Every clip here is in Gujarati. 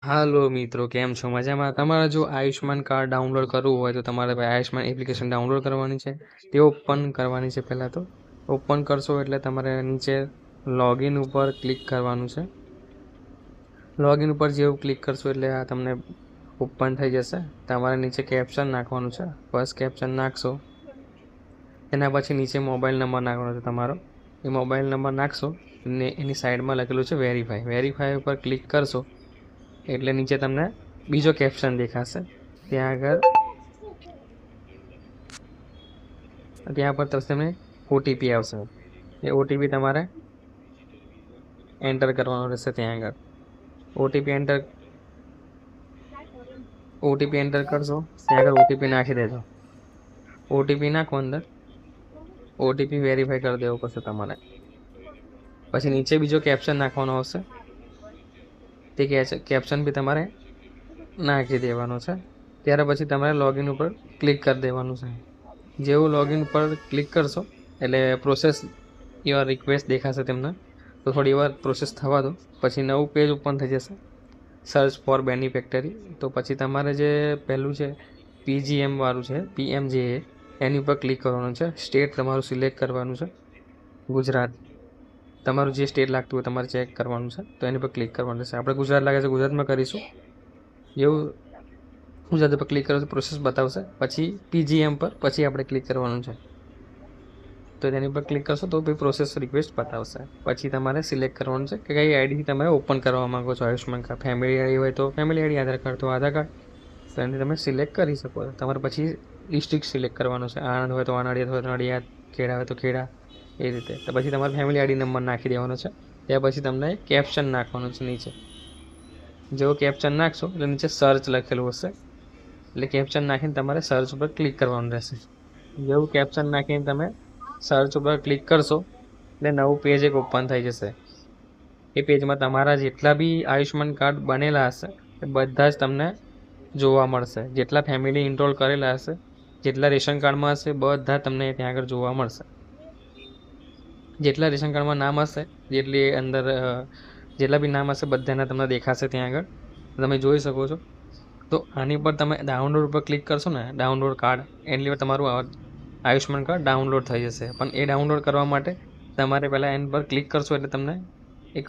હાલો મિત્રો, કેમ છો? મજામાં? તમારે જો આયુષ્યમાન કાર્ડ ડાઉનલોડ કરવું હોય તો તમારે ભાઈ આયુષ્યમાન એપ્લિકેશન ડાઉનલોડ કરવાની છે. તે ઓપન કરવાની છે. પહેલાં તો ઓપન કરશો એટલે તમારે નીચે લોગિન ઉપર ક્લિક કરવાનું છે. લોગિન ઉપર જેવું ક્લિક કરશો એટલે આ તમને ઓપન થઈ જશે. તમારે નીચે કેપ્શન નાખવાનું છે. ફર્સ્ટ કેપ્શન નાખશો, એના પછી નીચે મોબાઈલ નંબર નાખવાનો છે તમારો. એ મોબાઈલ નંબર નાખશો ને એની સાઈડમાં લખેલું છે વેરીફાઈ ઉપર ક્લિક કરશો એટલે નીચે તમને બીજો કેપ્શન દેખાશે. ત્યાં પર તમને ઓટીપી આવશે. એ ઓટીપી તમારે એન્ટર કરવાનો રહેશે. ત્યાં આગળ ઓટીપી એન્ટર કરશો, ત્યાં આગળ ઓટીપી નાખી દેજો. ઓટીપી નાખો અંદર. ઓટીપી વેરીફાઈ કરી દેવો પડશે તમારે. પછી નીચે બીજો કેપ્શન નાખવાનો આવશે. તે કેપ્શન બી તમારે નાખી દેવાનો છે. ત્યાર પછી તમારે લોગિન ઉપર ક્લિક કરી દેવાનું છે. જેવું લોગિન ઉપર ક્લિક કરશો એટલે પ્રોસેસ યોર રિક્વેસ્ટ દેખાશે તમને. તો થોડી વાર પ્રોસેસ થવા દો, પછી નવું પેજ ઓપન થઈ જશે, સર્ચ ફોર બેનિફિશરી. તો પછી તમારે જે પહેલું છે પીજીએમ વાળું છે, પીએમજે, એની ઉપર ક્લિક કરવાનું છે. સ્ટેટ તમારું સિલેક્ટ કરવાનું છે, ગુજરાત. તમારું જે સ્ટેટ લાગતું હોય તમારે ચેક કરવાનું છે, તો એની પર ક્લિક કરવાનું છે. આપણે ગુજરાત લાગે છે, ગુજરાતમાં કરીશું. જેવું ગુજરાત પર ક્લિક કરો તો પ્રોસેસ બતાવશે. પછી પીજીએમ પર પછી આપણે ક્લિક કરવાનું છે. તો તેની પર ક્લિક કરશો તો ભાઈ પ્રોસેસ રિક્વેસ્ટ બતાવશે. પછી તમારે સિલેક્ટ કરવાનું છે કે કઈ આઈડીથી તમે ઓપન કરવા માંગો છો આયુષ્યમાન કાર્ડ. ફેમિલી આઈડી હોય તો ફેમિલી આઈડી, આધાર કાર્ડ તો આધાર કાર્ડ. તો એની તમે સિલેક્ટ કરી શકો છો. તમારે પછી ડિસ્ટ્રિક્ટ સિલેક્ટ કરવાનું છે. આણંદ હોય તો નડિયાદ હોય તો નડિયાદ, ખેડા હોય તો ખેડા, એ રીતે. તો પછી તમારે ફેમિલી આઈડી નંબર નાખી દેવાનો છે. ત્યાર પછી તમને કેપ્શન નાખવાનું છે નીચે. જેવો કેપ્શન નાખશો એટલે નીચે સર્ચ લખેલું હશે, એટલે કેપ્શન નાખીને તમારે સર્ચ ઉપર ક્લિક કરવાનું રહેશે. જેવું કેપ્શન નાખીને તમે સર્ચ ઉપર ક્લિક કરશો એટલે નવું પેજ એક ઓપન થઈ જશે. એ પેજમાં તમારા જેટલા બી આયુષ્યમાન કાર્ડ બનેલા હશે એ બધા જ તમને જોવા મળશે. જેટલા ફેમિલી ઇનરોલ કરેલા હશે, જેટલા રેશન કાર્ડમાં હશે, બધા તમને ત્યાં આગળ જોવા મળશે. જેટલા રેશન કાર્ડમાં નામ હશે, જેટલા બી નામ હશે બધાના તમને દેખાશે ત્યાં આગળ, તમે જોઈ શકો છો. તો આની પર તમે ડાઉનલોડ ઉપર ક્લિક કરશો ને, ડાઉનલોડ કાર્ડ, એટલે તમારું આયુષ્યમાન કાર્ડ ડાઉનલોડ થઈ જશે. પણ એ ડાઉનલોડ કરવા માટે તમારે પહેલાં એન પર ક્લિક કરશો એટલે તમને એક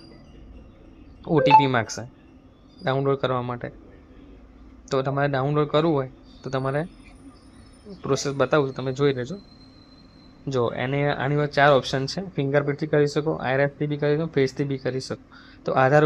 ઓટીપી માગશે ડાઉનલોડ કરવા માટે. તો તમારે ડાઉનલોડ કરવું હોય તો તમારે પ્રોસેસ બતાવું, તમે જોઈ લેજો. જો આની 4 ઓપ્શન છે. ફિંગરપ્રિન્ટથી કરી શકો, આઈઆરએફથી બી કરી શકો, ફેસથી બી કરી શકો. તો આધાર